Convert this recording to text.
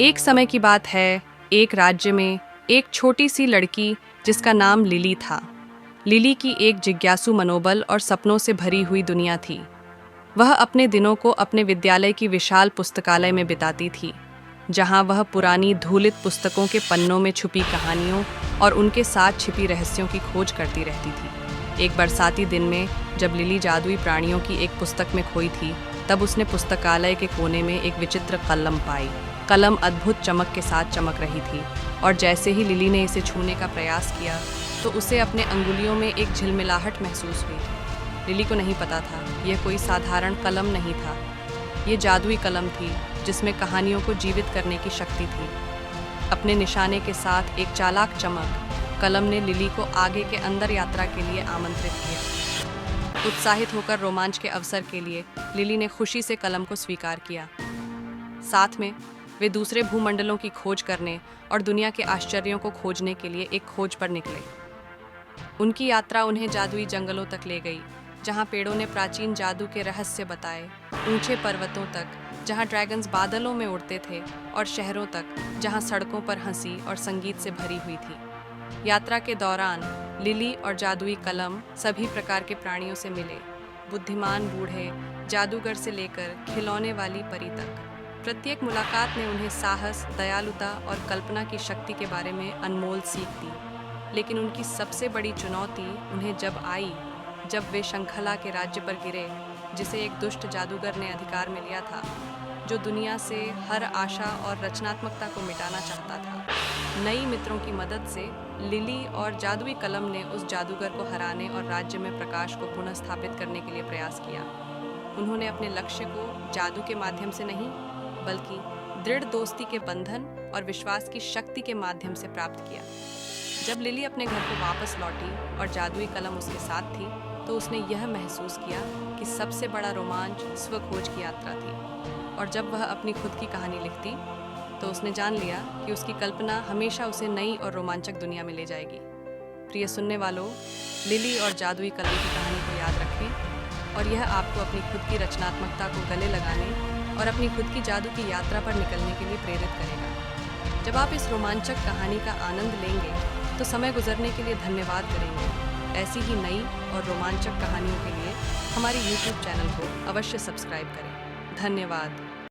एक समय की बात है, एक राज्य में एक छोटी सी लड़की जिसका नाम लिली था। लिली की एक जिज्ञासु मनोबल और सपनों से भरी हुई दुनिया थी। वह अपने दिनों को अपने विद्यालय की विशाल पुस्तकालय में बिताती थी, जहां वह पुरानी धूलित पुस्तकों के पन्नों में छुपी कहानियों और उनके साथ छिपी रहस्यों की खोज करती रहती थी। एक बरसाती दिन में जब लिली जादुई प्राणियों की एक पुस्तक में खोई थी, तब उसने पुस्तकालय के कोने में एक विचित्र कलम पाई। कलम अद्भुत चमक के साथ चमक रही थी, और जैसे ही लिली ने इसे छूने का प्रयास किया तो उसे अपने अंगुलियों में एक झिलमिलाहट महसूस हुई। लिली को नहीं पता था यह कोई साधारण कलम नहीं था। ये जादुई कलम थी जिसमें कहानियों को जीवित करने की शक्ति थी। अपने निशाने के साथ एक चालाक चमक, कलम ने लिली को आगे के अंदर यात्रा के लिए आमंत्रित किया। उत्साहित होकर रोमांच के अवसर के लिए लिली ने खुशी से कलम को स्वीकार किया। साथ में वे दूसरे भूमंडलों की खोज करने और दुनिया के आश्चर्यों को खोजने के लिए एक खोज पर निकले। उनकी यात्रा उन्हें जादुई जंगलों तक ले गई, जहां पेड़ों ने प्राचीन जादू के रहस्य बताए, ऊंचे पर्वतों तक जहां ड्रैगन्स बादलों में उड़ते थे, और शहरों तक जहां सड़कों पर हंसी और संगीत से भरी हुई थी। यात्रा के दौरान लिली और जादुई कलम सभी प्रकार के प्राणियों से मिले, बुद्धिमान बूढ़े जादूगर से लेकर खिलौने वाली परी तक। प्रत्येक मुलाकात ने उन्हें साहस, दयालुता और कल्पना की शक्ति के बारे में अनमोल सीख दी। लेकिन उनकी सबसे बड़ी चुनौती उन्हें जब आई, जब वे शंखला के राज्य पर गिरे, जिसे एक दुष्ट जादूगर ने अधिकार में लिया था, जो दुनिया से हर आशा और रचनात्मकता को मिटाना चाहता था। नई मित्रों की मदद से लिली और जादुई कलम ने उस जादूगर को हराने और राज्य में प्रकाश को पुनः स्थापित करने के लिए प्रयास किया। उन्होंने अपने लक्ष्य को जादू के माध्यम से नहीं, बल्कि दृढ़ दोस्ती के बंधन और विश्वास की शक्ति के माध्यम से प्राप्त किया। जब लिली अपने घर को वापस लौटी और जादुई कलम उसके साथ थी, तो उसने यह महसूस किया कि सबसे बड़ा रोमांच स्वखोज की यात्रा थी। और जब वह अपनी खुद की कहानी लिखती, तो उसने जान लिया कि उसकी कल्पना हमेशा उसे नई और रोमांचक दुनिया में ले जाएगी। प्रिय सुनने वालों, लिली और जादुई कलम की कहानी को याद रखें, और यह आपको अपनी खुद की रचनात्मकता को गले लगाने और अपनी खुद की जादू की यात्रा पर निकलने के लिए प्रेरित करेगा। जब आप इस रोमांचक कहानी का आनंद लेंगे, तो समय गुजरने के लिए धन्यवाद करेंगे। ऐसी ही नई और रोमांचक कहानियों के लिए हमारे YouTube चैनल को अवश्य सब्सक्राइब करें। धन्यवाद।